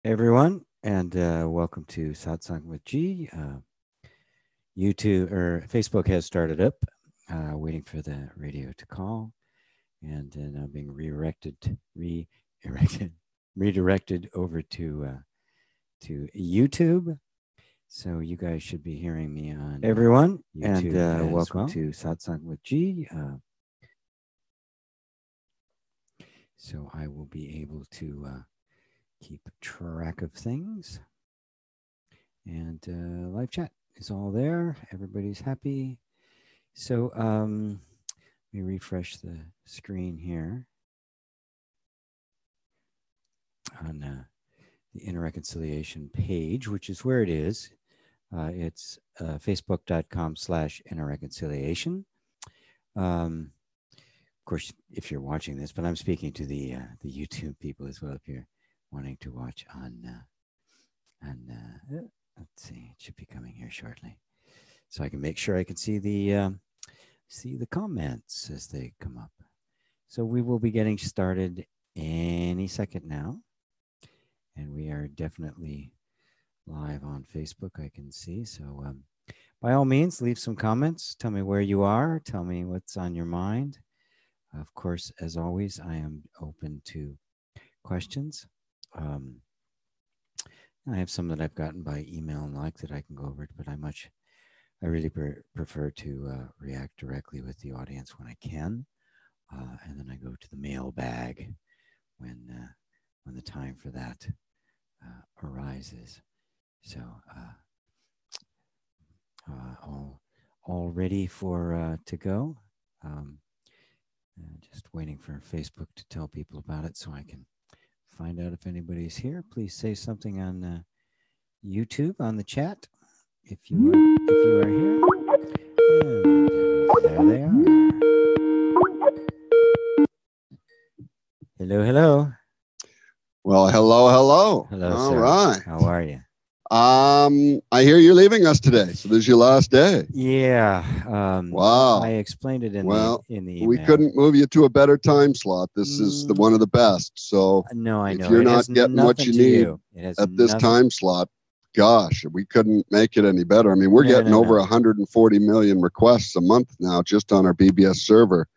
Everyone, and welcome to Satsang with G. YouTube or Facebook has started up, waiting for the radio to call, and now being redirected over to YouTube. So you guys should be hearing me on everyone, YouTube and welcome to Satsang with G. So I will be able to keep track of things, and live chat is all there. Everybody's happy. So let me refresh the screen here on the Inner Reconciliation page, which is where it is. It's facebook.com/Inner Reconciliation. Of course, if you're watching this, but I'm speaking to the YouTube people as well. If you're wanting to watch on let's see, it should be coming here shortly, so I can make sure I can see the comments as they come up. So we will be getting started any second now, and we are definitely live on Facebook, I can see. So by all means, leave some comments. Tell me where you are. Tell me what's on your mind. Of course, as always, I am open to questions. I have some that I've gotten by email and like that I can go over, but I really prefer to react directly with the audience when I can, and then I go to the mailbag when the time for that arises. So all ready for to go. Just waiting for Facebook to tell people about it so I can find out if anybody's here. Please say something on YouTube on the chat if you are here. And there they are. Hello, hello. Well, hello. Hello, all sir. Right. How are you? I hear you're leaving us today, so this is your last day. Yeah. Wow. I explained it in the email. We couldn't move you to a better time slot. This is one of the best. So no, I know. If you're not getting what you need at this nothing. time slot, gosh, we couldn't make it any better. I mean, we're getting over 140 million requests a month now just on our BBS server.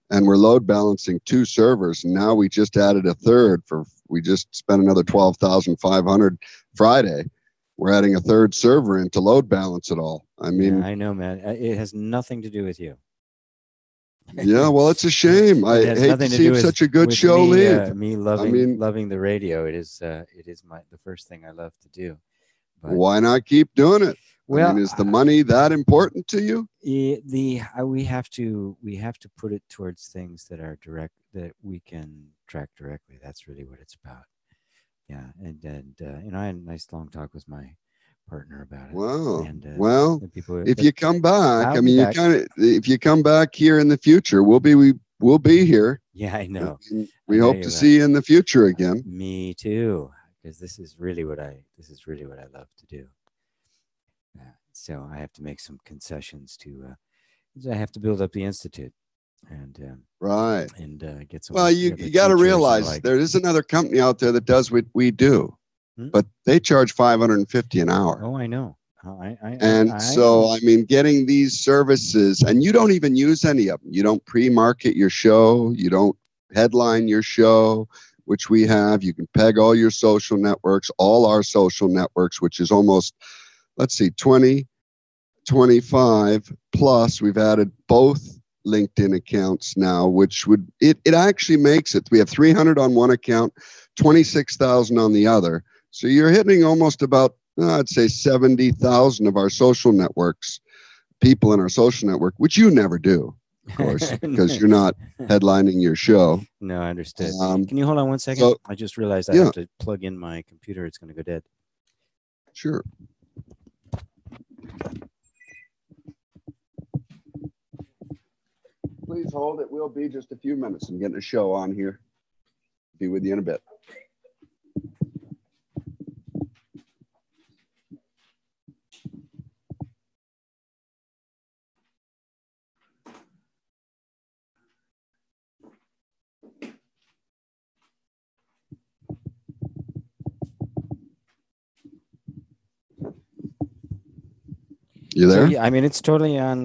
And we're load balancing 2 servers. And now we just added a third we just spent another 12,500 Friday. We're adding a third server in to load balance it all. I mean, I know, man. It has nothing to do with you. Yeah, well, it's a shame. I hate to see such a good show leave. Me loving the radio. It is the first thing I love to do. But why not keep doing it? Well, I mean, is the money that important to you? We have to put it towards things that are direct, that we can track directly. That's really what it's about. Yeah, and I had a nice long talk with my partner about it. Wow. And, if you come back, I mean, if you come back here in the future, we'll be here. Yeah, I know. We hope to see you in the future again. Me too, because this is really what I love to do. So I have to make some concessions I have to build up the institute, and right, and get some. Well, you got to realize there is another company out there that does what we do, but they charge $550 an hour. Oh, I know. I mean, getting these services, and you don't even use any of them. You don't pre-market your show. You don't headline your show, which we have. You can peg all your social networks, all our social networks, which is almost, let's see, 20, 25 plus. We've added both LinkedIn accounts now, which it actually makes it. We have 300 on one account, 26,000 on the other. So you're hitting almost about, I'd say 70,000 of our social networks, people in our social network, which you never do, of course, because you're not headlining your show. No, I understood. Can you hold on 1 second? So, I just realized I have to plug in my computer. It's going to go dead. Sure. Please hold. It will be just a few minutes. I'm getting a show on here. Be with you in a bit. You there? So, yeah, I mean, it's totally on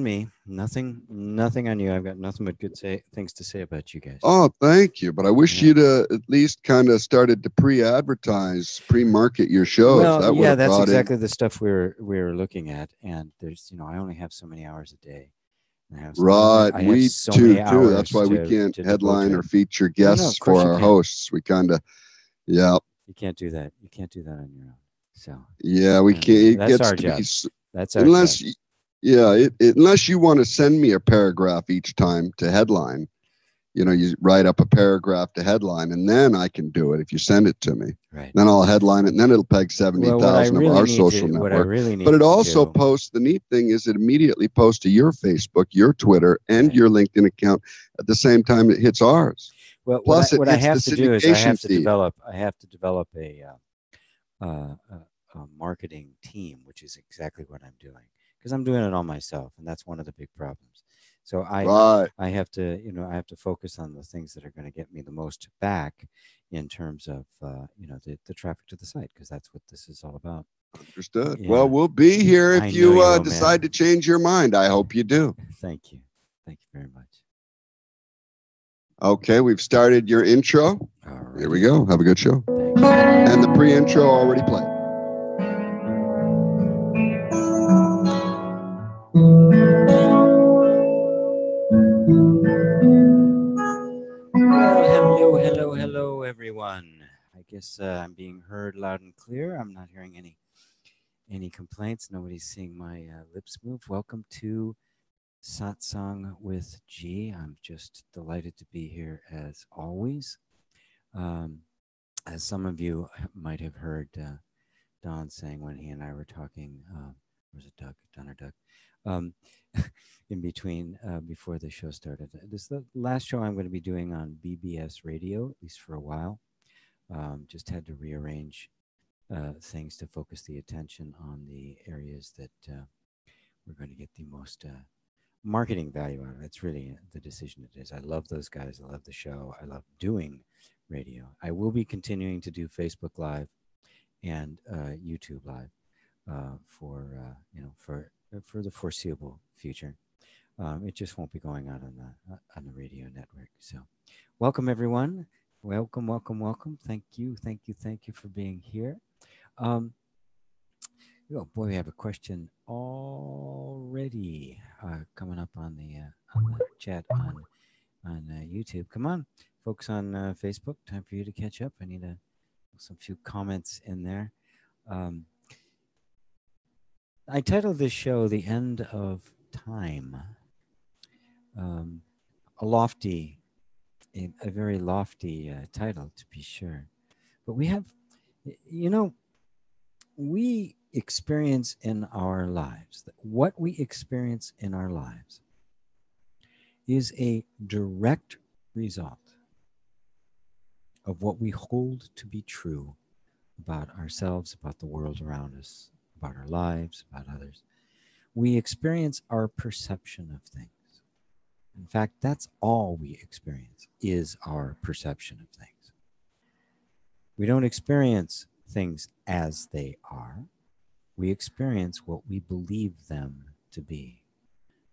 me. Nothing on you. I've got nothing but good things to say about you guys. Oh, thank you. But I wish you'd at least kind of started to pre-advertise, pre-market your shows. Well, yeah, that's exactly the stuff we're looking at. And there's, I only have so many hours a day. Right. We too. That's why we can't to headline or feature guests for our hosts. We kind of, yeah. You can't do that. You can't do that on your own. So yeah, we can't. It that's gets our to job. be that's our unless, job. Unless you want to send me a paragraph each time to headline. You write up a paragraph to headline, and then I can do it if you send it to me. Right. Then I'll headline it, and then it'll peg 70,000 of our social network. But it also posts, the neat thing is it immediately posts to your Facebook, your Twitter, and your LinkedIn account at the same time it hits ours. Well, plus what I have to do is I have to develop a marketing team, which is exactly what I'm doing, because I'm doing it all myself, and that's one of the big problems. So I have to, I have to focus on the things that are going to get me the most back in terms of, the traffic to the site, because that's what this is all about. Understood. Yeah. Well, we'll be here if you decide to change your mind. I hope you do. Thank you. Thank you very much. Okay, we've started your intro. Alrighty. Here we go. Have a good show. Thank you. And the pre-intro already played. Hello, everyone. I guess I'm being heard loud and clear. I'm not hearing any complaints. Nobody's seeing my lips move. Welcome to Satsang with G. I'm just delighted to be here as always. As some of you might have heard Don saying when he and I were talking, was it Doug? Don or Doug? In between, before the show started. This is the last show I'm going to be doing on BBS radio, at least for a while. Just had to rearrange things to focus the attention on the areas that we're going to get the most marketing value out of. It's really the decision it is. I love those guys. I love the show. I love doing radio. I will be continuing to do Facebook Live and YouTube Live for the foreseeable future. It just won't be going out on the radio network. So, welcome everyone. Welcome. Thank you for being here. Oh boy, we have a question already coming up on the chat on YouTube. Come on, folks on Facebook. Time for you to catch up. I need some few comments in there. I titled this show "The End of Time." A very lofty title, to be sure. But we have, we experience in our lives, what we experience in our lives is a direct result of what we hold to be true about ourselves, about the world around us, about our lives, about others. We experience our perception of things. In fact, that's all we experience is our perception of things. We don't experience things as they are. We experience what we believe them to be.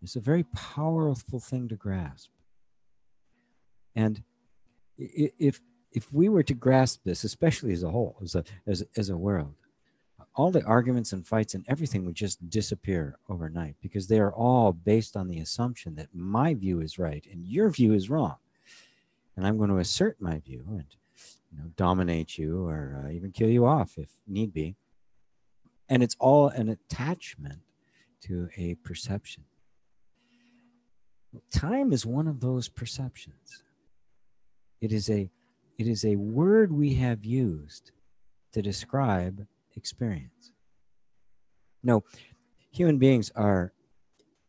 It's a very powerful thing to grasp. And if we were to grasp this, especially as a whole, as a world, all the arguments and fights and everything would just disappear overnight, because they are all based on the assumption that my view is right and your view is wrong. And I'm going to assert my view and dominate you or even kill you off if need be. And it's all an attachment to a perception. Time is one of those perceptions. It is a word we have used to describe experience. No, human beings are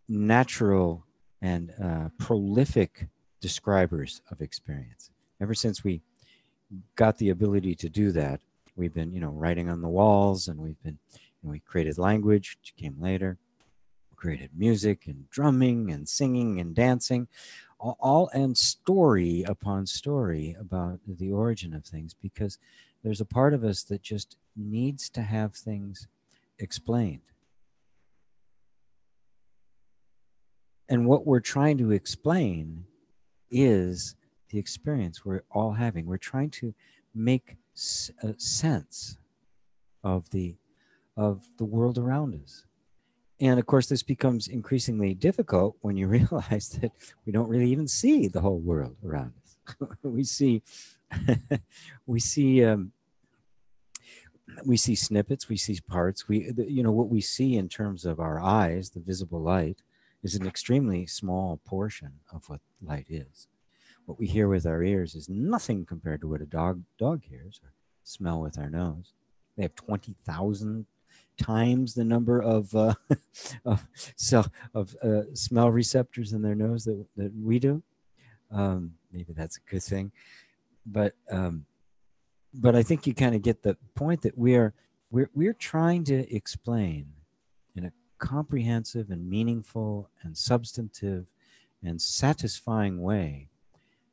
natural and prolific describers of experience. Ever since we got the ability to do that, we've been, writing on the walls, and we created language, which came later. We created music and drumming and singing and dancing, all and story upon story about the origin of things, because there's a part of us that just needs to have things explained. And what we're trying to explain is the experience we're all having. We're trying to make sense of the world around us. And of course, this becomes increasingly difficult when you realize that we don't really even see the whole world around us. we see, we see, we see snippets, we see parts. What we see in terms of our eyes, the visible light, is an extremely small portion of what light is. What we hear with our ears is nothing compared to what a dog hears, or smell with our nose. They have 20,000 times the number of smell receptors in their nose that we do. Maybe that's a good thing, but I think you kind of get the point that we're trying to explain in a comprehensive and meaningful and substantive and satisfying way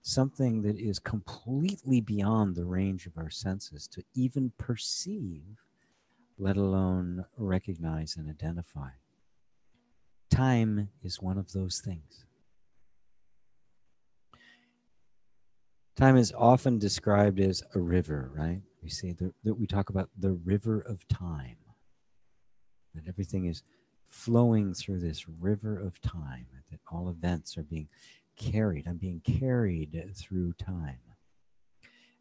something that is completely beyond the range of our senses to even perceive, let alone recognize and identify. Time is one of those things. Time is often described as a river, right? We say that we talk about the river of time, that everything is flowing through this river of time, that all events are being carried. I'm being carried through time.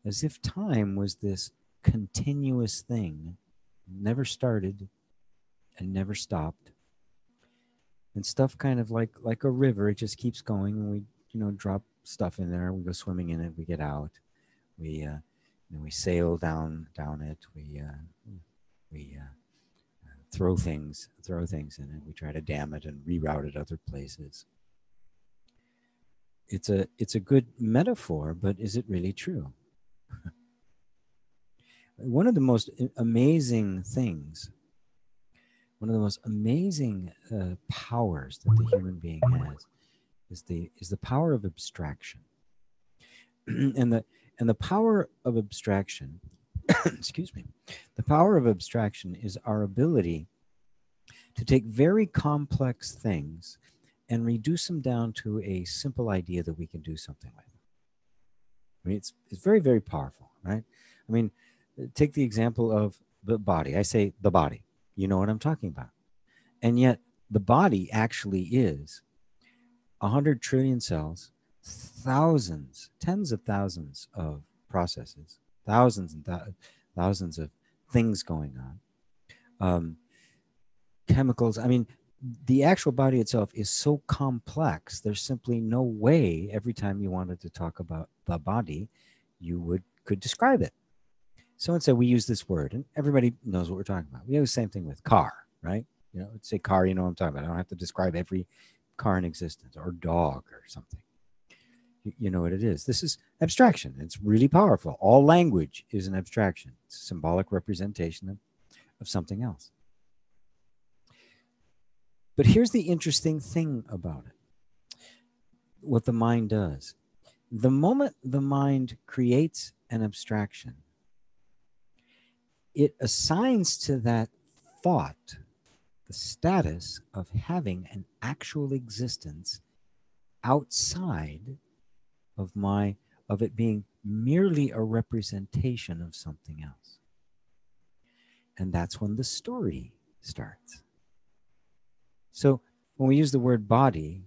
As if time was this continuous thing, never started and never stopped. And stuff kind of like a river, it just keeps going, and we drop stuff in there, we go swimming in it, we get out, we sail down it, we throw things in it, we try to dam it and reroute it other places. It's a good metaphor, but is it really true? One of the most amazing things, one of the most amazing powers that the human being has is the power of abstraction. and the power of abstraction, excuse me, the power of abstraction is our ability to take very complex things and reduce them down to a simple idea that we can do something with. I mean, it's very, very powerful, right? I mean, take the example of the body. I say the body. You know what I'm talking about. And yet the body actually is 100 trillion cells, thousands, tens of thousands of processes, thousands and thousands of things going on. Chemicals. I mean, the actual body itself is so complex, there's simply no way every time you wanted to talk about the body, you could describe it. So instead we use this word, and everybody knows what we're talking about. We do the same thing with car, right? Say car, you know what I'm talking about. I don't have to describe every car in existence, or dog or something. You know what it is. This is abstraction. It's really powerful. All language is an abstraction. It's a symbolic representation of something else. But here's the interesting thing about it. What the mind does. The moment the mind creates an abstraction, it assigns to that thought the status of having an actual existence outside of it being merely a representation of something else. And that's when the story starts. So when we use the word body,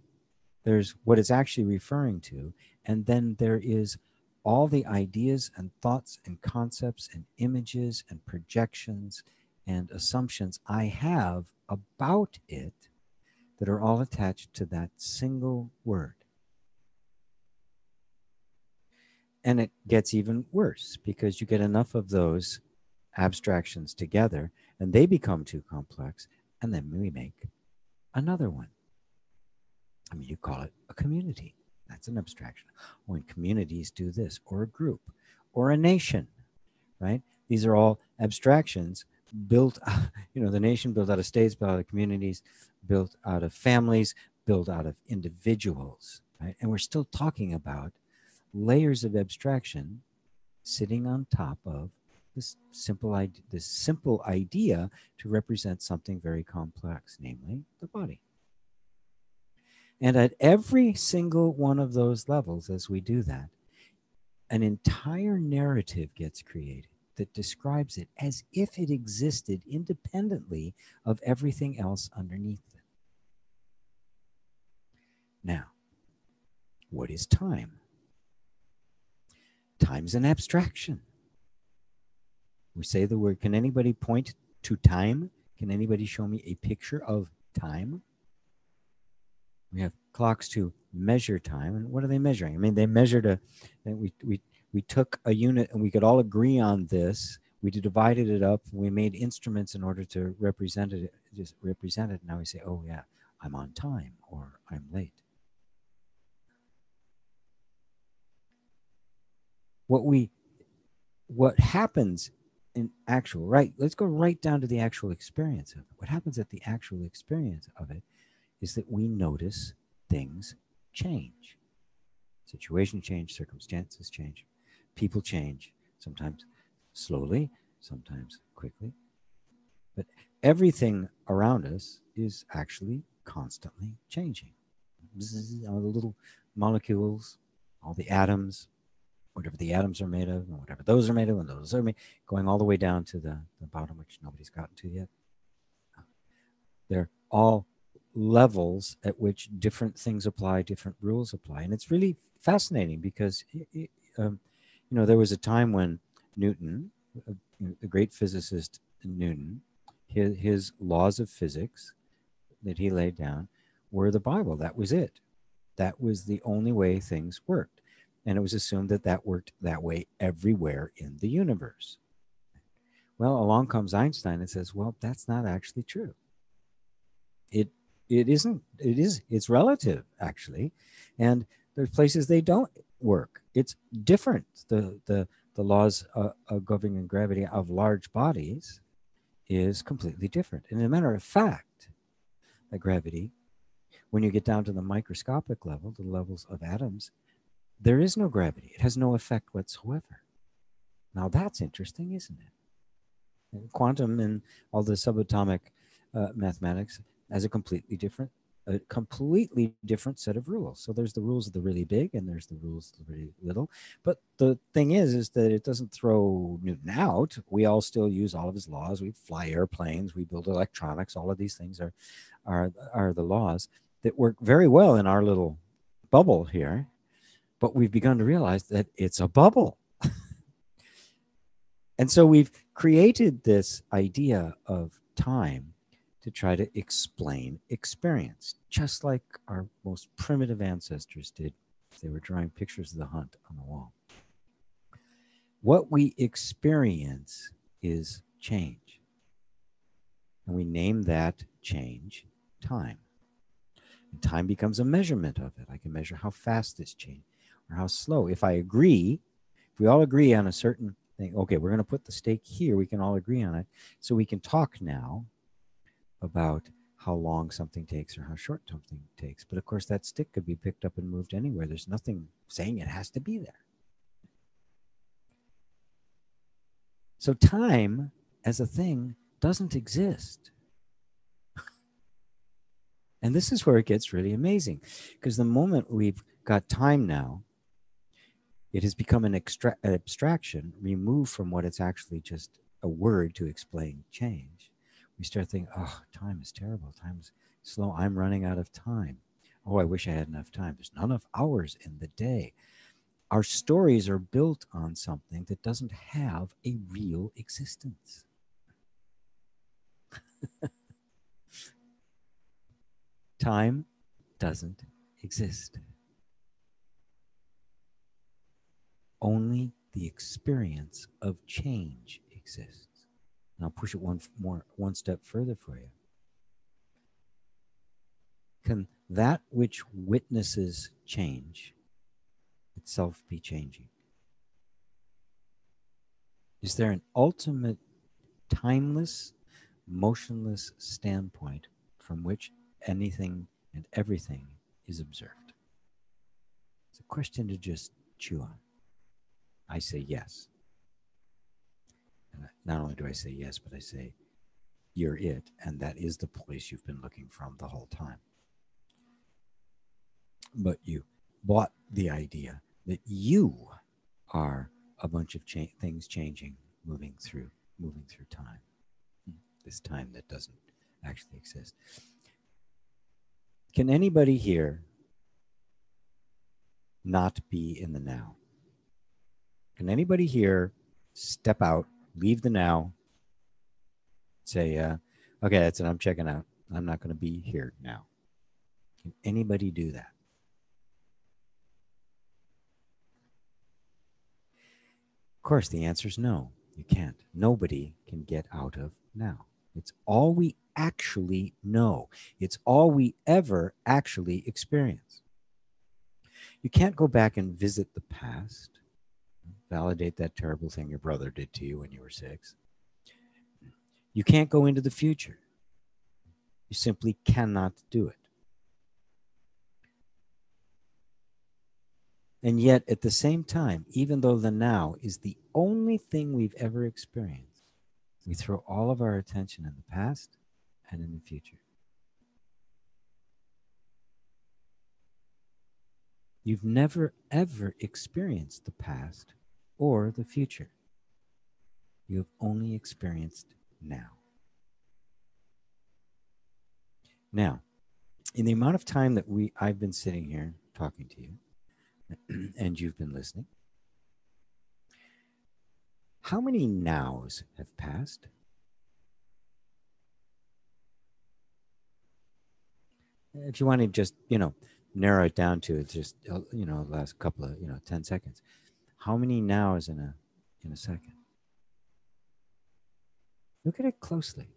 there's what it's actually referring to, and then there is all the ideas and thoughts and concepts and images and projections and assumptions I have about it that are all attached to that single word. And it gets even worse because you get enough of those abstractions together and they become too complex, and then we make another one. I mean, you call it a community. That's an abstraction. When communities do this, or a group, or a nation, right? These are all abstractions built, the nation built out of states, built out of communities, built out of families, built out of individuals, right? And we're still talking about layers of abstraction sitting on top of this simple idea to represent something very complex, namely the body. And at every single one of those levels, as we do that, an entire narrative gets created that describes it as if it existed independently of everything else underneath it. Now, what is time? Time's an abstraction. We say the word, can anybody point to time? Can anybody show me a picture of time? We have clocks to measure time. And what are they measuring? I mean, they measured we took a unit and we could all agree on this. We divided it up. We made instruments in order to represent it. Just represent it. Now we say, oh yeah, I'm on time or I'm late. What happens in actual, right? Let's go right down to the actual experience of it. What happens at the actual experience of it is that we notice things change. Situation change, circumstances change, people change, sometimes slowly, sometimes quickly. But everything around us is actually constantly changing. All the little molecules, all the atoms, whatever the atoms are made of, and whatever those are made of, and those are made, going all the way down to the bottom, which nobody's gotten to yet. They're all levels at which different things apply, different rules apply. And it's really fascinating because, there was a time when Newton, the great physicist Newton, his laws of physics that he laid down were the Bible. That was it. That was the only way things worked. And it was assumed that that worked that way everywhere in the universe. Well, along comes Einstein and says, well, that's not actually true. It's relative, actually. And there's places they don't work. It's different. The laws of governing gravity of large bodies is completely different. And as a matter of fact, the gravity, when you get down to the microscopic level, the levels of atoms, there is no gravity. It has no effect whatsoever. Now that's interesting, isn't it? And quantum and all the subatomic mathematics has a completely different set of rules. So there's the rules of the really big and there's the rules of the really little. But the thing is that it doesn't throw Newton out. We all still use all of his laws. We fly airplanes, we build electronics. All of these things are the laws that work very well in our little bubble here. But we've begun to realize that it's a bubble. And so we've created this idea of time to try to explain experience, just like our most primitive ancestors did. They were drawing pictures of the hunt on the wall. What we experience is change. And we name that change time. And time becomes a measurement of it. I can measure how fast it's changing or how slow. If we all agree on a certain thing, okay, we're going to put the stake here, we can all agree on it. So we can talk now about how long something takes or how short something takes. But of course, that stick could be picked up and moved anywhere. There's nothing saying it has to be there. So time as a thing doesn't exist. And this is where it gets really amazing, because the moment we've got time now, it has become an abstraction removed from what it's actually just a word to explain change. We start thinking, oh, time is terrible. Time is slow. I'm running out of time. Oh, I wish I had enough time. There's not enough hours in the day. Our stories are built on something that doesn't have a real existence. Time doesn't exist. Only the experience of change exists. And I'll push it one step further for you. Can that which witnesses change itself be changing? Is there an ultimate timeless, motionless standpoint from which anything and everything is observed? It's a question to just chew on. I say yes. And not only do I say yes, but I say, you're it, and that is the place you've been looking from the whole time. but you bought the idea that you are a bunch of things changing, moving through time. This time that doesn't actually exist. Can anybody here not be in the now? Can anybody here step out, leave the now, say, okay, that's it, I'm checking out. I'm not going to be here now. Can anybody do that? Of course, the answer is no, you can't. Nobody can get out of now. It's all we actually know. It's all we ever actually experience. You can't go back and visit the past, validate that terrible thing your brother did to you when you were 6. You can't go into the future. You simply cannot do it. And yet, at the same time, even though the now is the only thing we've ever experienced, we throw all of our attention in the past and in the future. You've never, ever experienced the past or the future. You have only experienced now. Now, in the amount of time that I've been sitting here talking to you, and you've been listening, how many nows have passed? If you want to just, narrow it down to just, last couple of, 10 seconds. How many nows in a second? Look at it closely.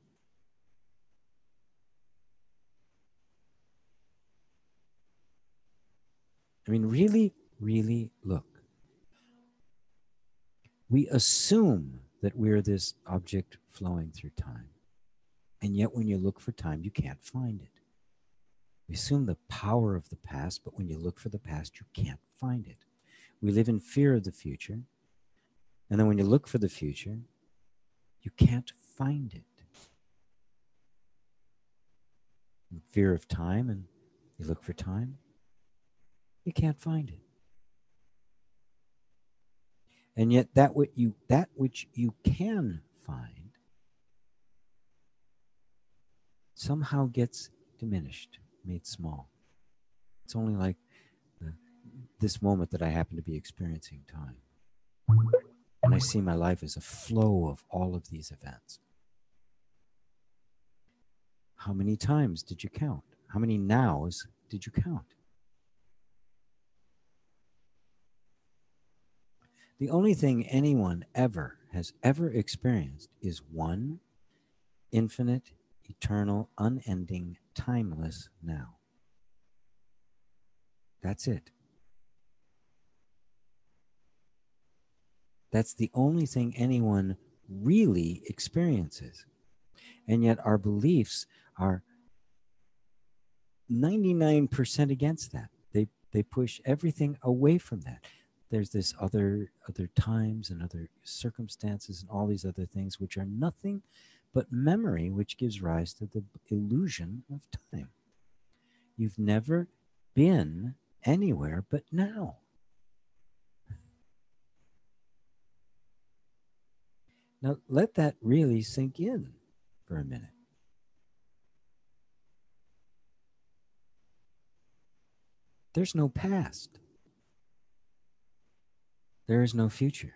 I mean, really, really look. We assume that we're this object flowing through time. And yet when you look for time, you can't find it. We assume the power of the past, but when you look for the past, you can't find it. We live in fear of the future. And then when you look for the future, you can't find it. In fear of time, and you look for time, you can't find it. And yet that which you can find somehow gets diminished, made small. It's only like this moment that I happen to be experiencing time. And I see my life as a flow of all of these events. How many times did you count? How many nows did you count? The only thing anyone has ever experienced is one infinite, eternal, unending, timeless now. That's it. That's the only thing anyone really experiences. And yet our beliefs are 99% against that. They push everything away from that. There's this other times and other circumstances and all these other things which are nothing but memory, which gives rise to the illusion of time. You've never been anywhere but now. Now let that really sink in for a minute. There's no past. There is no future.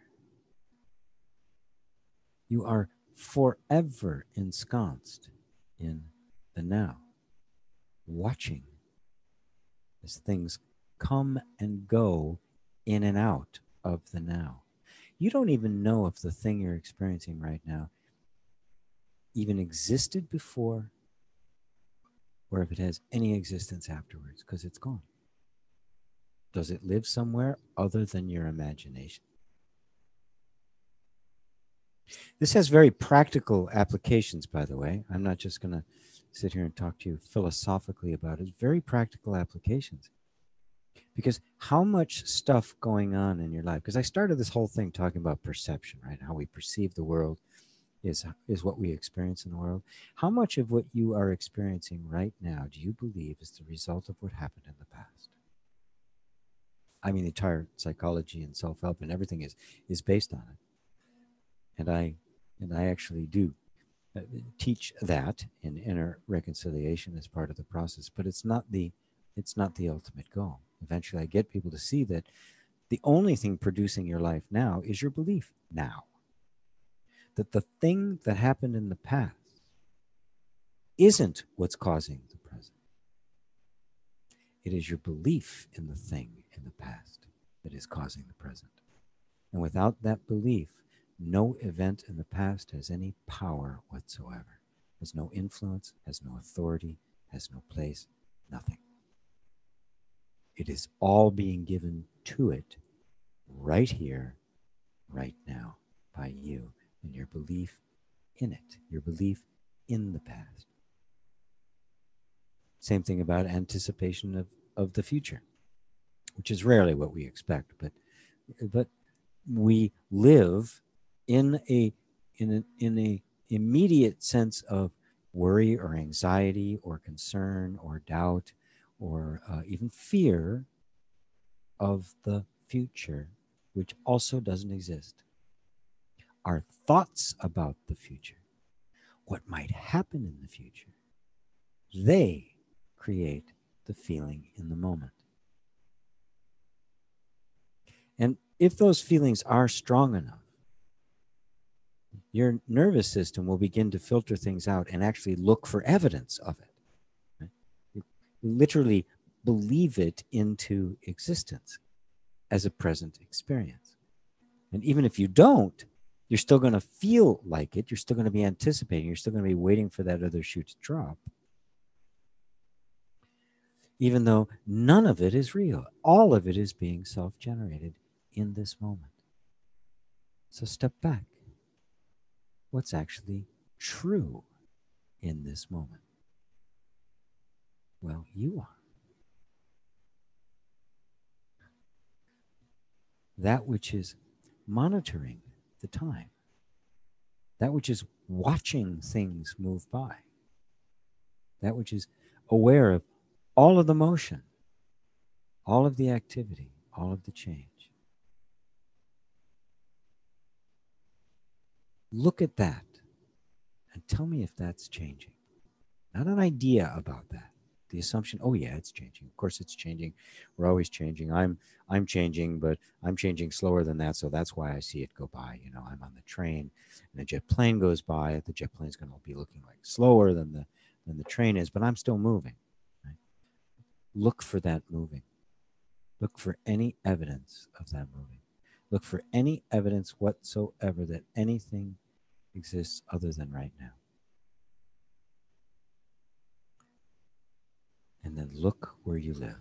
You are forever ensconced in the now, watching as things come and go in and out of the now. You don't even know if the thing you're experiencing right now even existed before or if it has any existence afterwards, because it's gone. Does it live somewhere other than your imagination? This has very practical applications, by the way. I'm not just going to sit here and talk to you philosophically about it. Very practical applications. Because how much stuff going on in your life, because I started this whole thing talking about perception, right? How we perceive the world is what we experience in the world. How much of what you are experiencing right now do you believe is the result of what happened in the past? I mean, the entire psychology and self-help and everything is based on it. And I actually do teach that in inner reconciliation as part of the process, but it's not the ultimate goal. Eventually I get people to see that the only thing producing your life now is your belief now, that the thing that happened in the past isn't what's causing the present. It is your belief in the thing in the past that is causing the present. And without that belief, no event in the past has any power whatsoever, has no influence, has no authority, has no place, nothing. It is all being given to it right here, right now, by you and your belief in it, your belief in the past. Same thing about anticipation of the future, which is rarely what we expect, but we live in a immediate sense of worry or anxiety or concern or doubt or even fear of the future, which also doesn't exist. Our thoughts about the future, what might happen in the future, they create the feeling in the moment. And if those feelings are strong enough, your nervous system will begin to filter things out and actually look for evidence of it. Right? You literally believe it into existence as a present experience. And even if you don't, you're still going to feel like it. You're still going to be anticipating. You're still going to be waiting for that other shoe to drop. Even though none of it is real. All of it is being self-generated in this moment. So step back. What's actually true in this moment? Well, you are. That which is monitoring the time. That which is watching things move by. That which is aware of all of the motion, all of the activity, all of the change. Look at that and tell me if that's changing. Not an idea about that. The assumption, oh yeah, it's changing. Of course it's changing. We're always changing. I'm changing, but I'm changing slower than that, so that's why I see it go by. You know, I'm on the train and a jet plane goes by. The jet plane's going to be looking like slower than the train is, but I'm still moving. Right? Look for that moving. Look for any evidence of that moving. Look for any evidence whatsoever that anything exists other than right now. And then look where you live.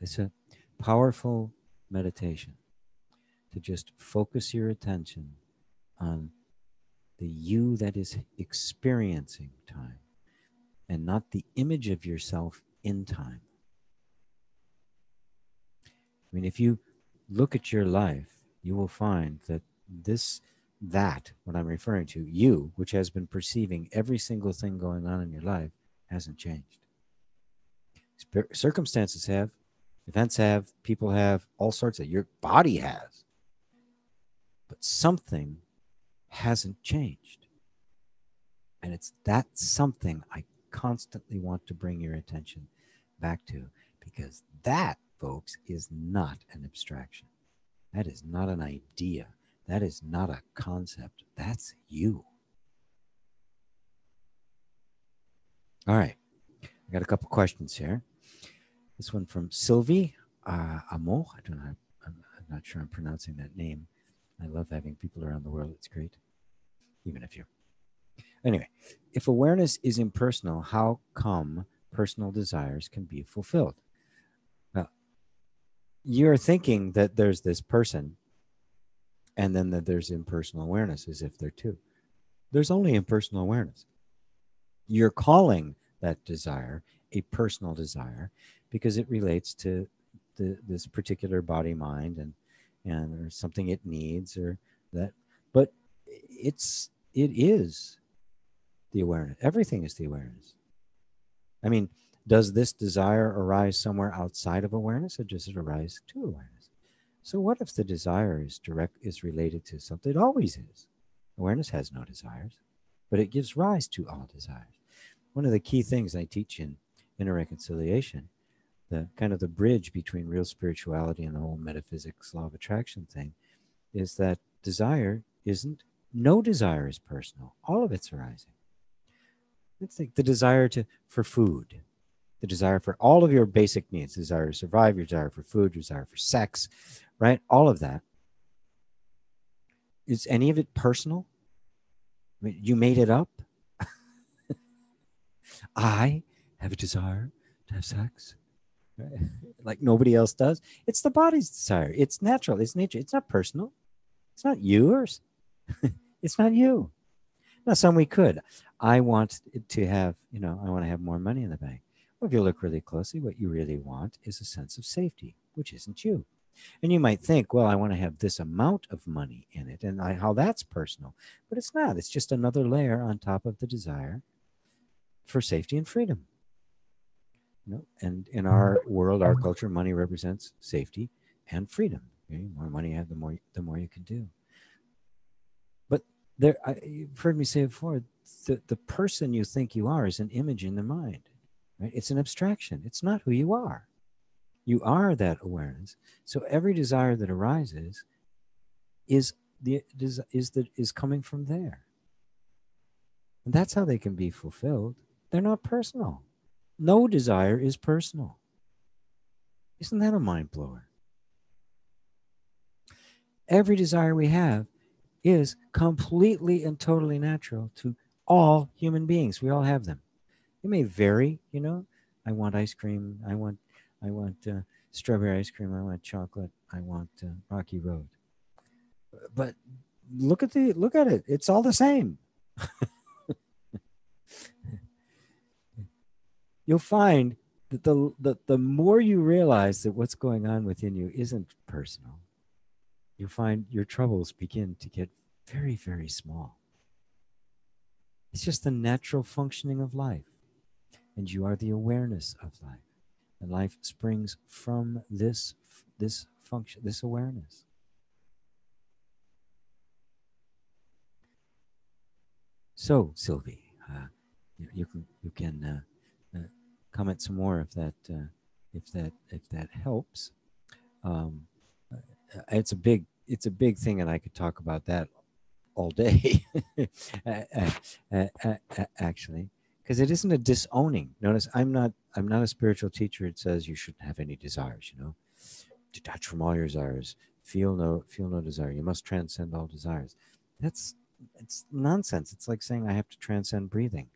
It's a powerful meditation to just focus your attention on the you that is experiencing time and not the image of yourself in time. I mean, if you look at your life, you will find that what I'm referring to, you, which has been perceiving every single thing going on in your life, hasn't changed. Circumstances have, events have, people have, all sorts of, your body has. But something hasn't changed. And it's that something I constantly want to bring your attention back to, because that, folks, is not an abstraction. That is not an idea. That is not a concept. That's you. All right. I got a couple questions here. This one from Sylvie Amo. I'm not sure I'm pronouncing that name. I love having people around the world. It's great. Even if you're... Anyway, if awareness is impersonal, how come personal desires can be fulfilled? Well, you're thinking that there's this person and then that there's impersonal awareness as if they're two. There's only impersonal awareness. You're calling that desire a personal desire because it relates to this particular body, mind, and or something it needs or that. But it is the awareness. Everything is the awareness. I mean, does this desire arise somewhere outside of awareness, or does it arise to awareness? So what if the desire is related to something? It always is. Awareness has no desires, but it gives rise to all desires. One of the key things I teach in inner reconciliation, the kind of the bridge between real spirituality and the whole metaphysics, law of attraction thing, is that no desire is personal. All of it's arising. Let's think the desire for food, the desire for all of your basic needs, desire to survive, your desire for food, your desire for sex, right? All of that. Is any of it personal? I mean, you made it up. I have a desire to have sex, right? Like nobody else does. It's the body's desire. It's natural. It's nature. It's not personal. It's not yours. It's not you. Now, some we could. I want to have, I want to have more money in the bank. Well, if you look really closely, what you really want is a sense of safety, which isn't you. And you might think, well, I want to have this amount of money in it, and how that's personal. But it's not. It's just another layer on top of the desire for safety and freedom. And in our world, our culture, money represents safety and freedom. Okay? The more money you have, the more you can do. But you've heard me say before, the person you think you are is an image in the mind. Right? It's an abstraction. It's not who you are. You are that awareness. So every desire that arises is coming from there. And that's how they can be fulfilled. They're not personal. No desire is personal. Isn't that a mind blower? Every desire we have is completely and totally natural to all human beings. We all have them. It may vary, I want ice cream. I want strawberry ice cream. I want chocolate. I want Rocky Road. But look at it. It's all the same. You'll find that the more you realize that what's going on within you isn't personal, you'll find your troubles begin to get very, very small. It's just the natural functioning of life. And you are the awareness of life. And life springs from this function, this awareness. So, Sylvie, you can comment some more if that helps. It's a big thing, and I could talk about that all day, actually, because it isn't a disowning. Notice I'm not a spiritual teacher. It says you shouldn't have any desires. Detach from all your desires. Feel no desire. You must transcend all desires. It's nonsense. It's like saying I have to transcend breathing.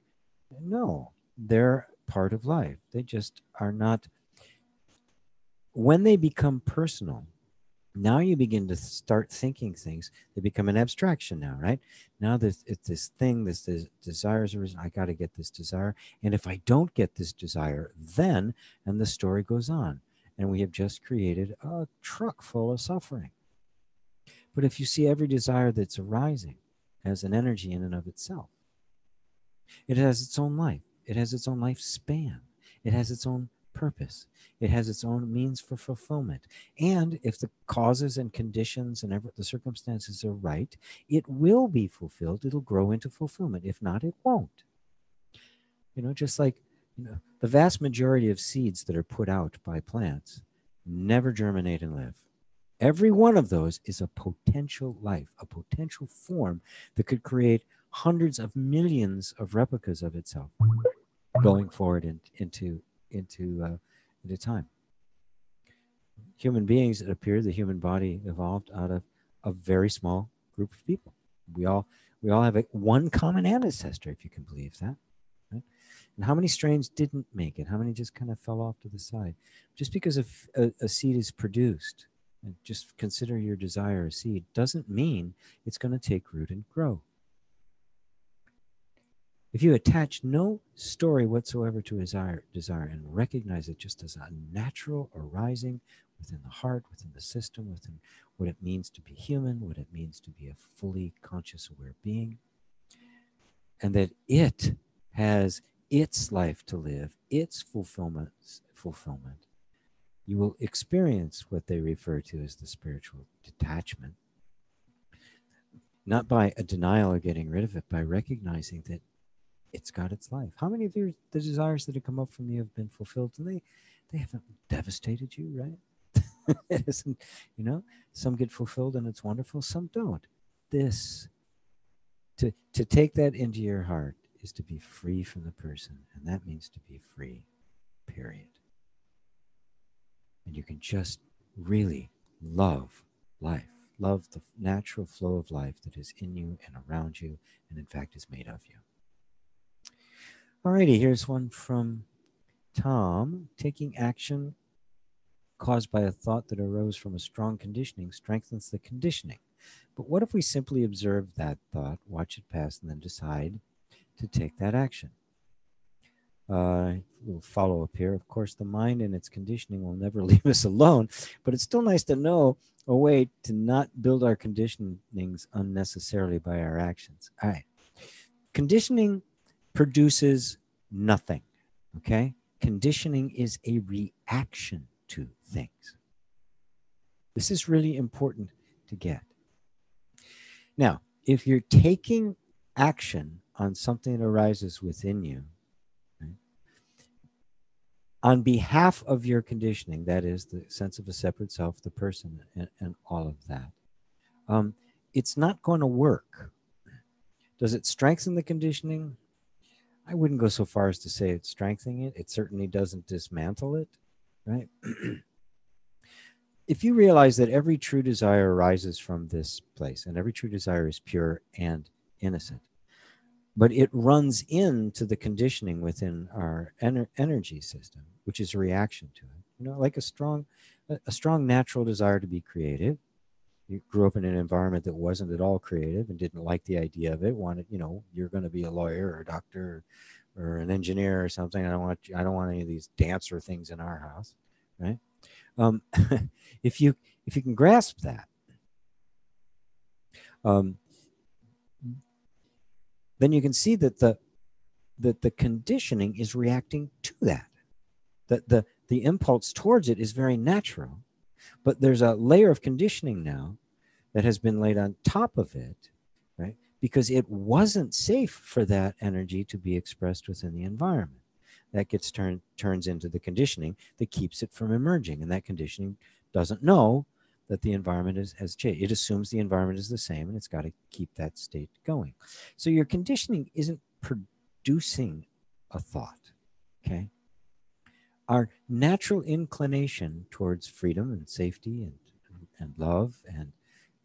No, they're part of life. They just are not. When they become personal, now you begin to start thinking things. They become an abstraction now, right? Now it's this thing, this desires arisen. I got to get this desire. And if I don't get this desire, then, and the story goes on. And we have just created a truck full of suffering. But if you see every desire that's arising as an energy in and of itself, it has its own life. It has its own lifespan. It has its own purpose. It has its own means for fulfillment. And if the causes and conditions and the circumstances are right, it will be fulfilled. It'll grow into fulfillment. If not, it won't. Just like the vast majority of seeds that are put out by plants never germinate and live. Every one of those is a potential life, a potential form that could create hundreds of millions of replicas of itself going forward into time. Human beings, it appears the human body evolved out of a very small group of people. We all have one common ancestor, if you can believe that. Right? And how many strains didn't make it? How many just kind of fell off to the side? Just because a seed is produced, and just consider your desire a seed, doesn't mean it's going to take root and grow. If you attach no story whatsoever to desire and recognize it just as a natural arising within the heart, within the system, what it means to be human, what it means to be a fully conscious, aware being, and that it has its life to live, its fulfillment. You will experience what they refer to as the spiritual detachment, not by a denial or getting rid of it, by recognizing that it's got its life. How many of the desires that have come up from you have been fulfilled? And they haven't devastated you, right? It isn't, some get fulfilled and it's wonderful, some don't. To take that into your heart is to be free from the person, and that means to be free, period. And you can just really love life, love the natural flow of life that is in you and around you, and in fact is made of you. Alrighty, here's one from Tom. Taking action caused by a thought that arose from a strong conditioning strengthens the conditioning. But what if we simply observe that thought, watch it pass, and then decide to take that action? We'll follow up here. Of course, the mind and its conditioning will never leave us alone, but it's still nice to know a way to not build our conditionings unnecessarily by our actions. All right. Conditioning produces nothing, okay? Conditioning is a reaction to things. This is really important to get. Now, if you're taking action on something that arises within you, right, on behalf of your conditioning, that is the sense of a separate self, the person, and all of that, it's not going to work. Does it strengthen the conditioning? I wouldn't go so far as to say it's strengthening it. It certainly doesn't dismantle it, right? If you realize that every true desire arises from this place, and every true desire is pure and innocent, but it runs into the conditioning within our energy system, which is a reaction to it. Like a strong natural desire to be creative. You grew up in an environment that wasn't at all creative and didn't like the idea of it. Wanted, you're going to be a lawyer or a doctor or an engineer or something. I don't want any of these dancer things in our house, right? If you can grasp that, then you can see that the conditioning is reacting to that. That the impulse towards it is very natural, but there's a layer of conditioning now that has been laid on top of it, right? Because it wasn't safe for that energy to be expressed within the environment. That gets turns into the conditioning that keeps it from emerging, and that conditioning doesn't know that the environment has changed. It assumes the environment is the same, and it's got to keep that state going. So your conditioning isn't producing a thought, okay? Our natural inclination towards freedom and safety and love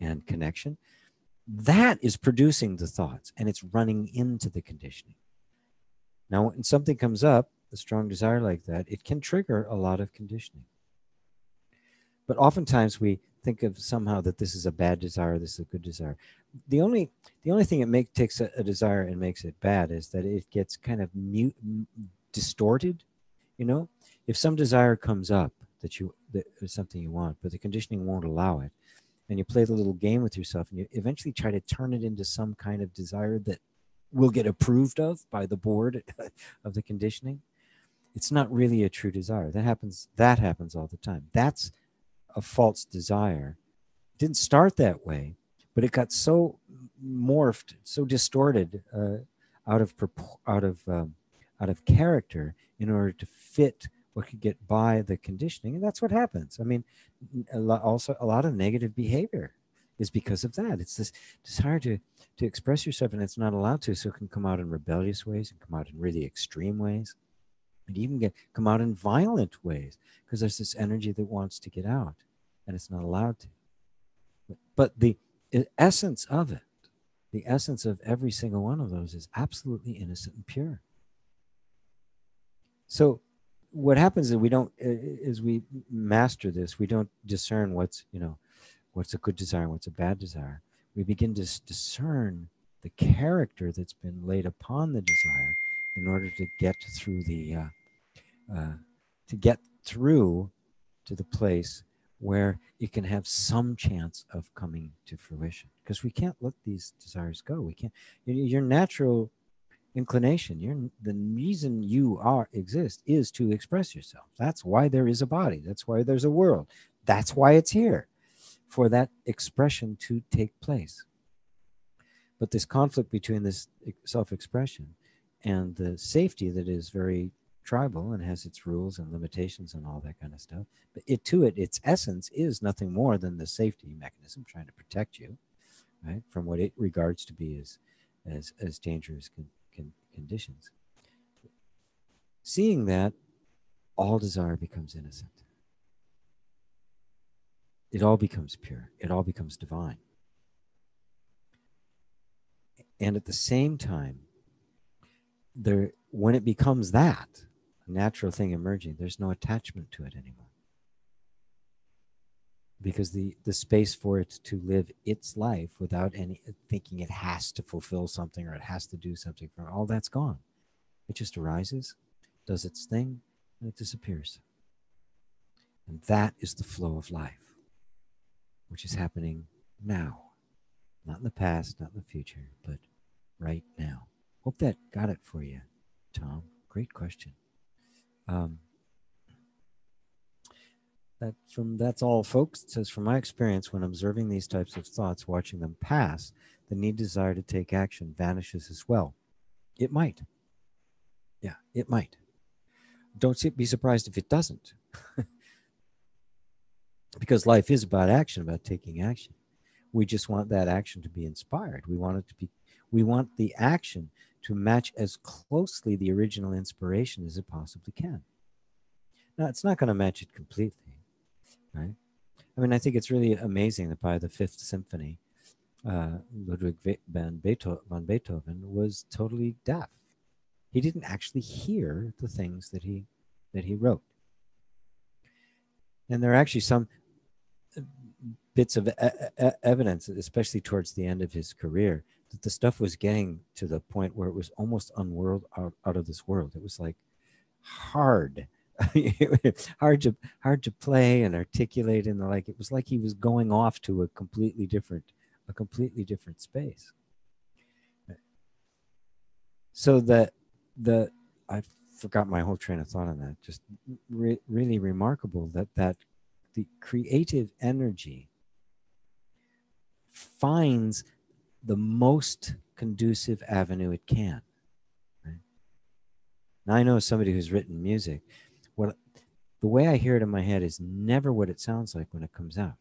and connection, that is producing the thoughts, and it's running into the conditioning. Now, when something comes up, a strong desire like that, it can trigger a lot of conditioning. But oftentimes we think of somehow that this is a bad desire, this is a good desire. The only thing it takes a desire and makes it bad is that it gets kind of distorted. If some desire comes up that is something you want, but the conditioning won't allow it, and you play the little game with yourself, and you eventually try to turn it into some kind of desire that will get approved of by the board of the conditioning, it's not really a true desire. That happens all the time. That's a false desire. It didn't start that way, but it got so morphed, so distorted, out of character in order to fit what could get by the conditioning, and that's what happens. I mean, a lot of negative behavior is because of that. It's this desire to express yourself, and it's not allowed to, so it can come out in rebellious ways and come out in really extreme ways, and even come out in violent ways, because there's this energy that wants to get out, and it's not allowed to. But the essence of it, the essence of every single one of those, is absolutely innocent and pure. So what happens is we master this, we don't discern what's a good desire and what's a bad desire. We begin to discern the character that's been laid upon the desire in order to get through to the place where it can have some chance of coming to fruition. Because we can't let these desires go. We can't. Your natural inclination, the reason you exist is to express yourself. That's why there is a body. That's why there's a world. That's why it's here, for that expression to take place. But this conflict between this self-expression and the safety that is very tribal and has its rules and limitations and all that kind of stuff, but its essence is nothing more than the safety mechanism trying to protect you, right, from what it regards to be as dangerous conditions. Seeing that, all desire becomes innocent. It all becomes pure. It all becomes divine. And at the same time, when it becomes that, a natural thing emerging, there's no attachment to it anymore. Because the space for it to live its life without any thinking it has to fulfill something or it has to do something, all that's gone. It just arises, does its thing, and it disappears. And that is the flow of life, which is happening now. Not in the past, not in the future, but right now. Hope that got it for you, Tom. Great question. That's all, folks. It says, from my experience, when observing these types of thoughts, watching them pass, the need, desire to take action vanishes as well. It might. Yeah, it might. Don't be surprised if it doesn't. Because life is about action, about taking action. We just want that action to be inspired. We want the action to match as closely the original inspiration as it possibly can. Now, it's not going to match it completely, right? I mean, I think it's really amazing that by the Fifth Symphony, Ludwig van Beethoven was totally deaf. He didn't actually hear the things that he wrote. And there are actually some bits of evidence, especially towards the end of his career, that the stuff was getting to the point where it was almost out of this world. It was like hard hard to play and articulate, and like it was like he was going off to a completely different space. So I forgot my whole train of thought on that. Just really remarkable that the creative energy finds the most conducive avenue it can. Right? Now, I know somebody who's written music. The way I hear it in my head is never what it sounds like when it comes out.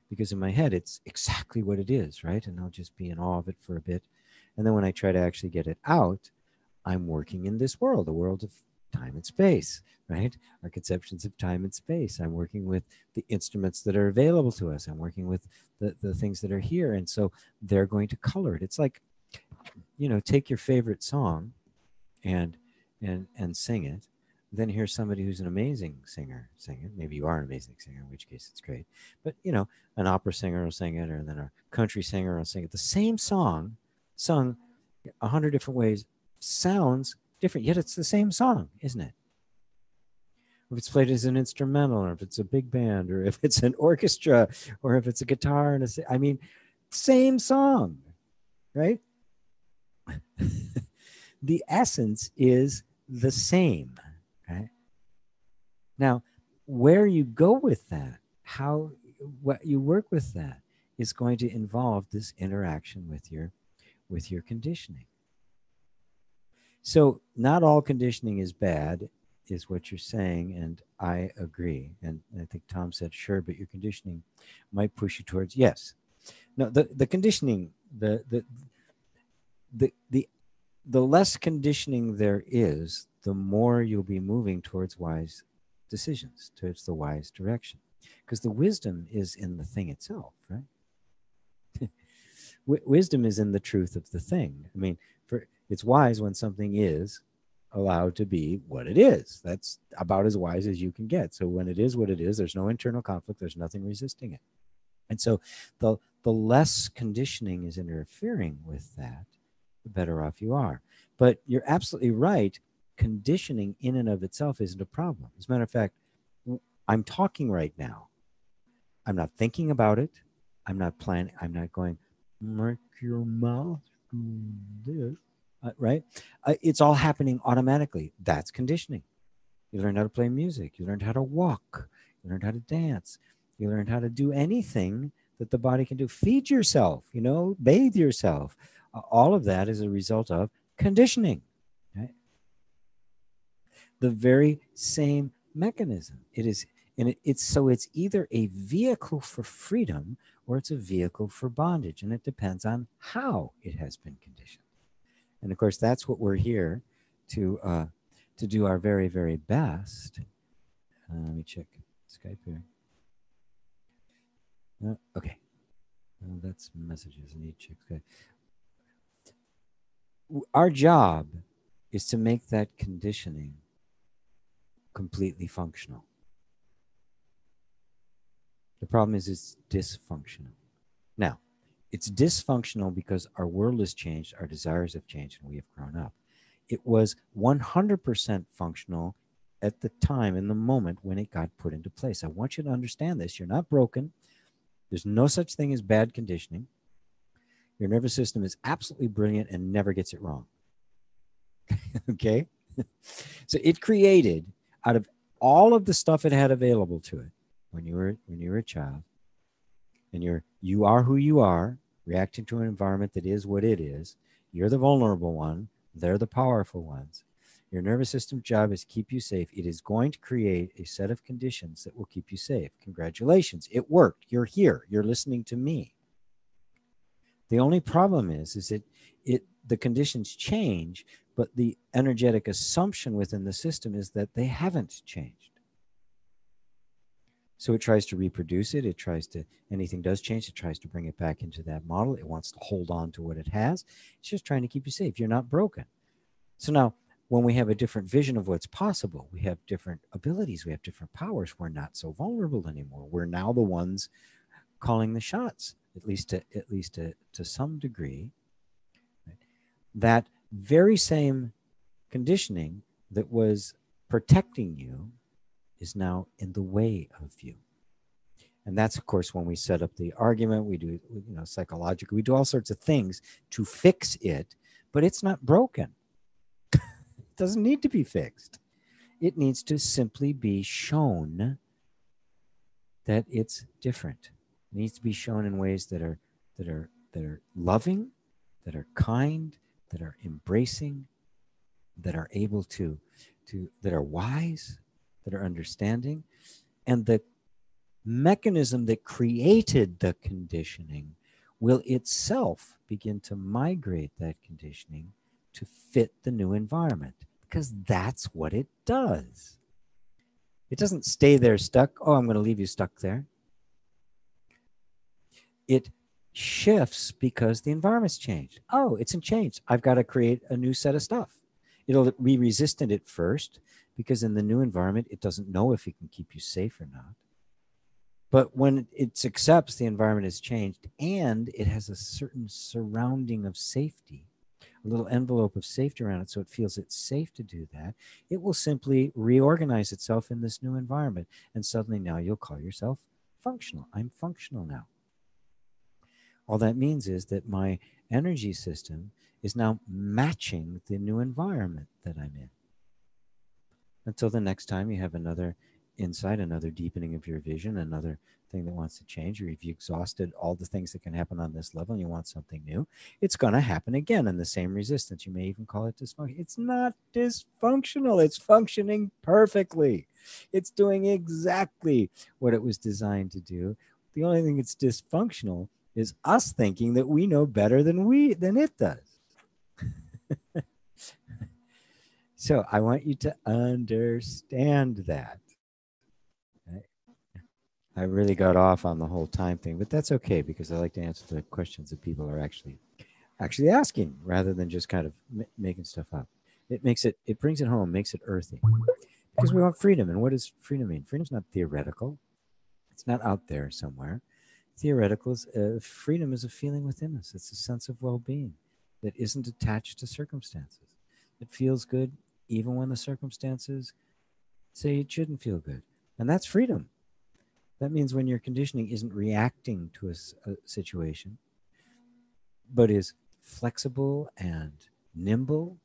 Because in my head, it's exactly what it is, right? And I'll just be in awe of it for a bit. And then when I try to actually get it out, I'm working in this world, the world of time and space, right? Our conceptions of time and space. I'm working with the instruments that are available to us. I'm working with the things that are here. And so they're going to color it. It's like, take your favorite song and sing it. Then hear somebody who's an amazing singer sing it. Maybe you are an amazing singer, in which case it's great. But, an opera singer will sing it, or then a country singer will sing it. The same song, sung 100 different ways, sounds different, yet it's the same song, isn't it? If it's played as an instrumental, or if it's a big band, or if it's an orchestra, or if it's a guitar and same song, right? The essence is the same. Right? Now, where you go with that, what you work with that is going to involve this interaction with your conditioning. So not all conditioning is bad, is what you're saying, and I agree. And I think Tom said, sure, but your conditioning might push you towards, yes. No, the conditioning, the less conditioning there is, the more you'll be moving towards wise decisions, towards the wise direction. Because the wisdom is in the thing itself, right? Wisdom is in the truth of the thing. I mean, it's wise when something is allowed to be what it is. That's about as wise as you can get. So when it is what it is, there's no internal conflict, there's nothing resisting it. And so the less conditioning is interfering with that, the better off you are. But you're absolutely right. Conditioning in and of itself isn't a problem. As a matter of fact, I'm talking right now. I'm not thinking about it. I'm not planning. I'm not going, make your mouth do this, right? It's all happening automatically. That's conditioning. You learned how to play music. You learned how to walk. You learned how to dance. You learned how to do anything that the body can do. Feed yourself, bathe yourself. All of that is a result of conditioning. Right? The very same mechanism. It is, and it's either a vehicle for freedom or it's a vehicle for bondage, and it depends on how it has been conditioned. And of course, that's what we're here to do our very, very best. Let me check Skype here. Okay. Well, that's messages. I need to check Skype. Our job is to make that conditioning completely functional. The problem is it's dysfunctional. Now, it's dysfunctional because our world has changed, our desires have changed, and we have grown up. It was 100% functional at the time, in the moment when it got put into place. I want you to understand this. You're not broken. There's no such thing as bad conditioning. Your nervous system is absolutely brilliant and never gets it wrong. Okay? So it created, out of all of the stuff it had available to it when you were a child, and you are who you are, reacting to an environment that is what it is. You're the vulnerable one. They're the powerful ones. Your nervous system's job is to keep you safe. It is going to create a set of conditions that will keep you safe. Congratulations. It worked. You're here. You're listening to me. The only problem is that the conditions change, but the energetic assumption within the system is that they haven't changed. So it tries to reproduce it. It tries to, anything does change, it tries to bring it back into that model. It wants to hold on to what it has. It's just trying to keep you safe. You're not broken. So now, when we have a different vision of what's possible, we have different abilities, we have different powers. We're not so vulnerable anymore. We're now the ones calling the shots, at least to some degree. That very same conditioning that was protecting you is now in the way of you. And that's, of course, when we set up the argument, we do, psychologically, we do all sorts of things to fix it, but it's not broken. It doesn't need to be fixed. It needs to simply be shown that it's different. It needs to be shown in ways that are loving, that are kind, that are embracing, that are able to that are wise, that are understanding. And the mechanism that created the conditioning will itself begin to migrate that conditioning to fit the new environment, because that's what it does. It doesn't stay there stuck. Oh, I'm going to leave you stuck there. It shifts because the environment's changed. Oh, it's changed. I've got to create a new set of stuff. It'll be resistant at first because in the new environment, it doesn't know if it can keep you safe or not. But when it accepts the environment has changed and it has a certain surrounding of safety, a little envelope of safety around it, so it feels it's safe to do that, it will simply reorganize itself in this new environment. And suddenly now you'll call yourself functional. I'm functional now. All that means is that my energy system is now matching the new environment that I'm in. Until the next time you have another insight, another deepening of your vision, another thing that wants to change, or if you exhausted all the things that can happen on this level and you want something new, it's going to happen again in the same resistance. You may even call it dysfunction. It's not dysfunctional. It's functioning perfectly. It's doing exactly what it was designed to do. The only thing that's dysfunctional is us thinking that we know better than it does. So I want you to understand that. I really got off on the whole time thing, but that's okay because I like to answer the questions that people are actually asking rather than just kind of making stuff up. It brings it home, makes it earthy, because we want freedom. And what does freedom mean? Freedom's not theoretical. It's not out there somewhere. Theoretical is freedom is a feeling within us. It's a sense of well-being that isn't attached to circumstances. It feels good even when the circumstances say it shouldn't feel good. And that's freedom. That means when your conditioning isn't reacting to a situation, but is flexible and nimble,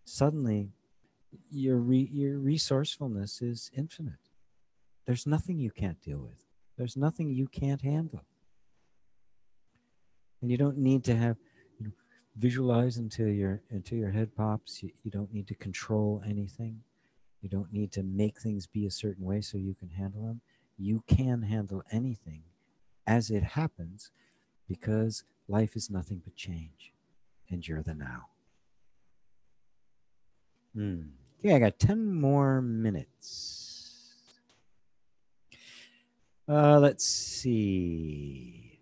suddenly your resourcefulness is infinite. There's nothing you can't deal with. There's nothing you can't handle. And you don't need to have, visualize until your head pops. You don't need to control anything. You don't need to make things be a certain way so you can handle them. You can handle anything as it happens, because life is nothing but change, and you're the now. Okay, I got 10 more minutes. Let's see.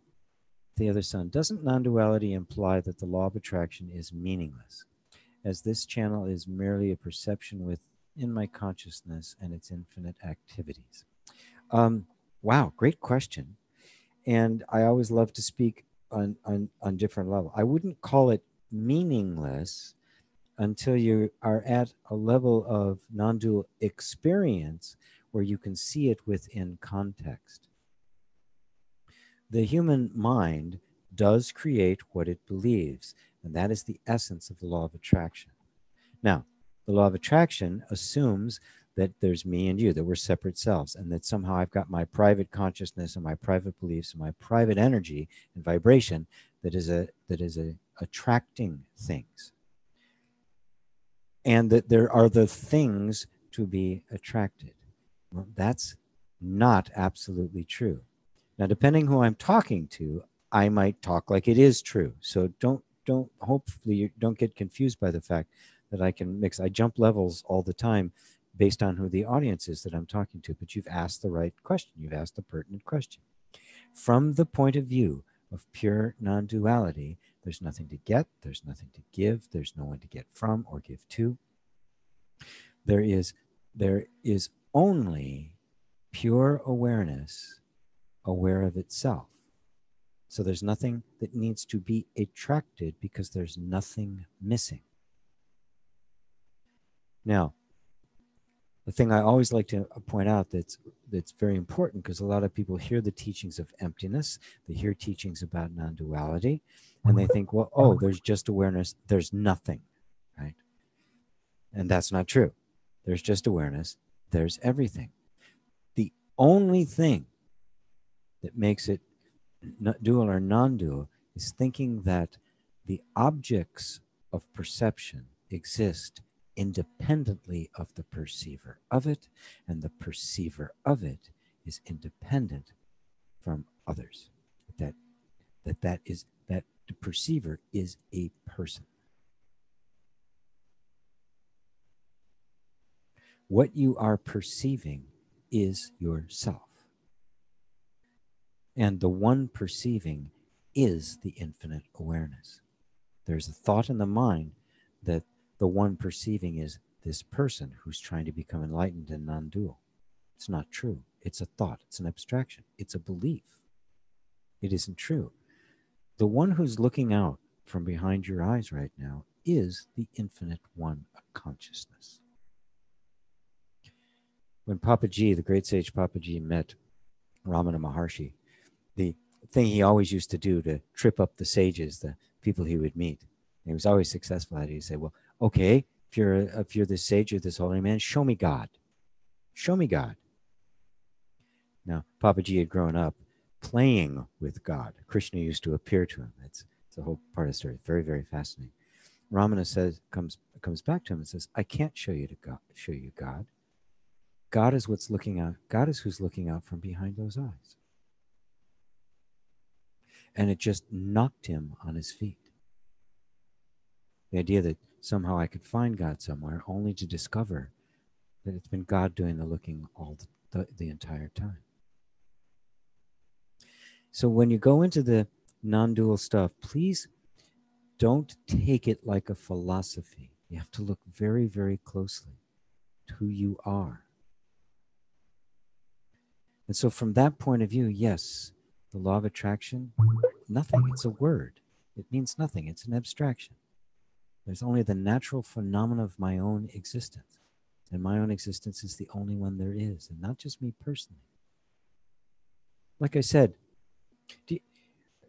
The other son. Doesn't non-duality imply that the law of attraction is meaningless, as this channel is merely a perception within my consciousness and its infinite activities? Wow, great question. And I always love to speak on different levels. I wouldn't call it meaningless until you are at a level of non-dual experience where you can see it within context. The human mind does create what it believes, and that is the essence of the law of attraction. Now, the law of attraction assumes that there's me and you, that we're separate selves, and that somehow I've got my private consciousness and my private beliefs and my private energy and vibration that is attracting things, and that there are the things to be attracted. Well, that's not absolutely true. Now, depending who I'm talking to, I might talk like it is true. So hopefully you don't get confused by the fact that I can mix. I jump levels all the time based on who the audience is that I'm talking to, but you've asked the right question. You've asked the pertinent question. From the point of view of pure non-duality, there's nothing to get, there's nothing to give, there's no one to get from or give to. There is only pure awareness, aware of itself. So there's nothing that needs to be attracted because there's nothing missing. Now, the thing I always like to point out that's very important, because a lot of people hear the teachings of emptiness, they hear teachings about non-duality, and they think, well, oh, there's just awareness, there's nothing, right? And that's not true. There's just awareness, there's everything. The only thing that makes it dual or non-dual is thinking that the objects of perception exist independently of the perceiver of it, and the perceiver of it is independent from others. That the perceiver is a person. What you are perceiving is yourself. And the one perceiving is the infinite awareness. There's a thought in the mind that the one perceiving is this person who's trying to become enlightened and non-dual. It's not true. It's a thought. It's an abstraction. It's a belief. It isn't true. The one who's looking out from behind your eyes right now is the infinite one of consciousness. When Papaji, the great sage Papaji, met Ramana Maharshi, the thing he always used to do to trip up the sages, the people he would meet, and he was always successful at it, he'd say, well, okay, if you're this sage, you're this holy man, show me God. Show me God. Now, Papaji had grown up playing with God. Krishna used to appear to him. It's a whole part of the story. Very, very fascinating. Ramana comes back to him and says, I can't show you God. God is what's looking out. God is who's looking out from behind those eyes. And it just knocked him on his feet. The idea that somehow I could find God somewhere, only to discover that it's been God doing the looking all the entire time. So when you go into the non-dual stuff, please don't take it like a philosophy. You have to look very, very closely at who you are. And so from that point of view, yes, the law of attraction, nothing. It's a word. It means nothing. It's an abstraction. There's only the natural phenomena of my own existence. And my own existence is the only one there is, and not just me personally. like I said,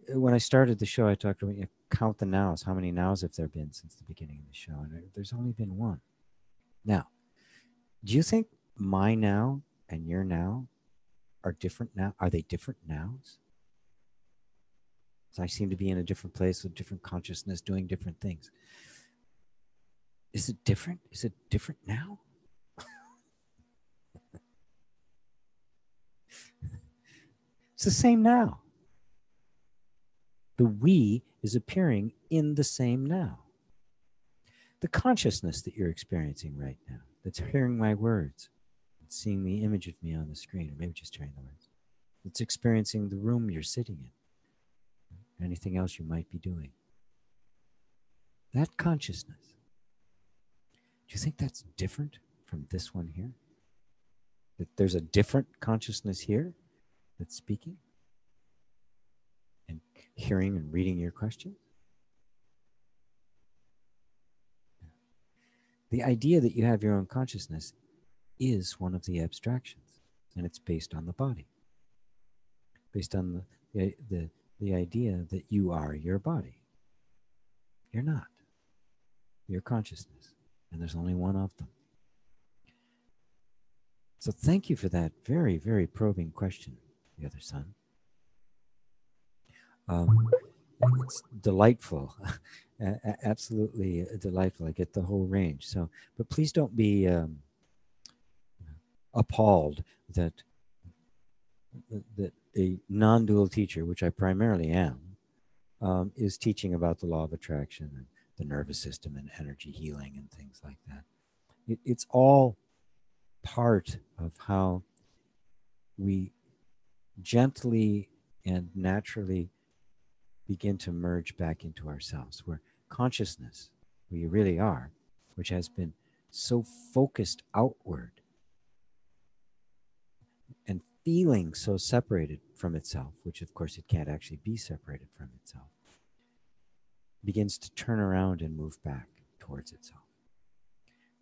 when I started the show, I talked about count the nows. How many nows have there been since the beginning of the show? And there's only been one. Now, do you think my now and your now are different now? Are they different nows? So I seem to be in a different place with different consciousness, doing different things. Is it different? Is it different now? It's the same now. The we is appearing in the same now. The consciousness that you're experiencing right now, that's hearing my words, that's seeing the image of me on the screen, or maybe just hearing the words, that's experiencing the room you're sitting in, anything else you might be doing. That consciousness, do you think that's different from this one here? That there's a different consciousness here that's speaking and hearing and reading your questions? The idea that you have your own consciousness is one of the abstractions, and it's based on the body, based on the idea that you are your body. You're not. You're consciousness, and there's only one of them. So thank you for that very, very probing question, the other son. It's delightful, absolutely delightful. I get the whole range. So, but please don't be appalled that a non-dual teacher, which I primarily am, is teaching about the law of attraction and the nervous system and energy healing and things like that. It's all part of how we gently and naturally begin to merge back into ourselves, where consciousness, we really are, which has been so focused outward and feeling so separated from itself, which of course it can't actually be separated from itself, begins to turn around and move back towards itself.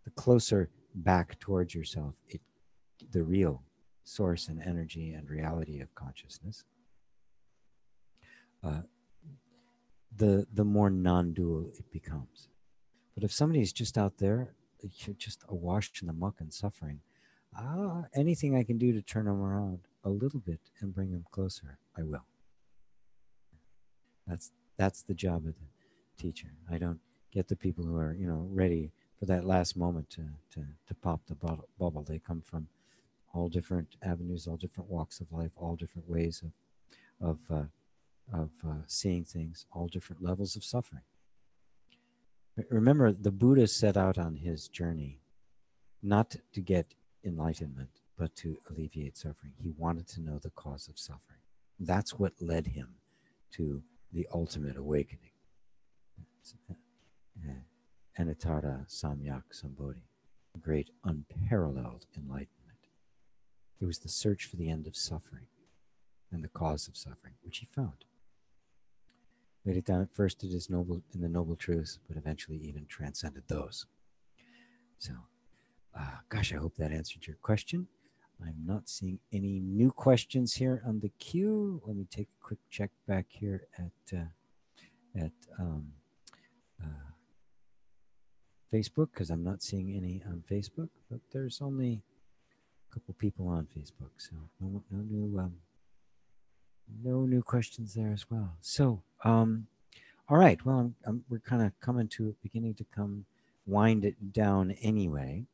The closer back towards yourself, the real source and energy and reality of consciousness, the more non-dual it becomes. But if somebody's just out there, just awash in the muck and suffering, anything I can do to turn them around a little bit and bring them closer, I will. That's the job of the teacher. I don't get the people who are ready for that last moment to pop the bubble. They come from all different avenues, all different walks of life, all different ways of seeing things, all different levels of suffering. Remember, the Buddha set out on his journey not to get enlightenment, but to alleviate suffering. He wanted to know the cause of suffering. That's what led him to the ultimate awakening. Anattara Samyak Sambodhi, great unparalleled enlightenment. It was the search for the end of suffering and the cause of suffering, which he found. Laid it down at first in the noble truths, but eventually even transcended those. So, gosh, I hope that answered your question. I'm not seeing any new questions here on the queue. Let me take a quick check back here at Facebook, because I'm not seeing any on Facebook, but there's only a couple people on Facebook, so no new questions there as well. So, all right. Well, we're kind of coming to beginning to wind it down anyway.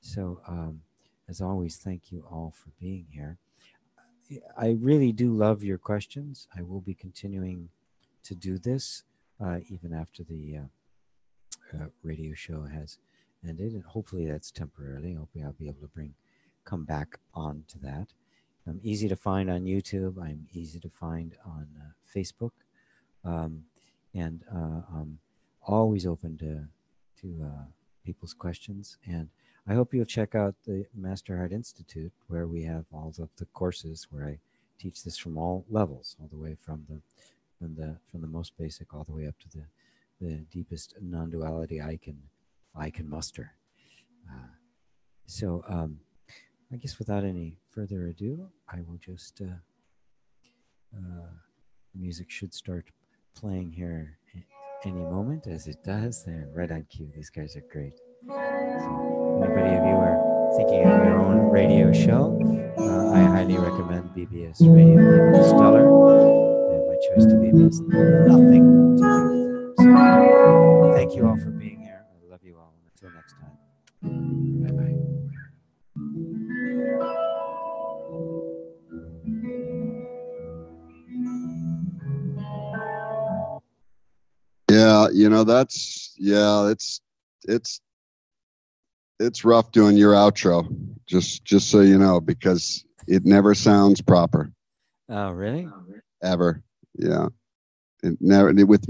So, as always, thank you all for being here. I really do love your questions. I will be continuing to do this even after the radio show has ended, and hopefully that's temporarily. Hopefully I'll be able to come back on to that. I'm easy to find on YouTube. I'm easy to find on Facebook, and I'm always open to people's questions. And I hope you'll check out the MasterHEART Institute, where we have all of the courses where I teach this from all levels, all the way from the most basic all the way up to the deepest non-duality I can muster. So I guess without any further ado, I will just Music should start playing here any moment, as it does. They're right on cue. These guys are great. So, anybody of you are thinking of your own radio show, I highly recommend BBS Radio. They've been stellar. And my choice to leave has nothing to do with them. So thank you all for being here. I love you all. Until next time. Bye-bye. Yeah, it's rough doing your outro. Just so you know, because it never sounds proper. Oh, really? Ever. Yeah. It never with music.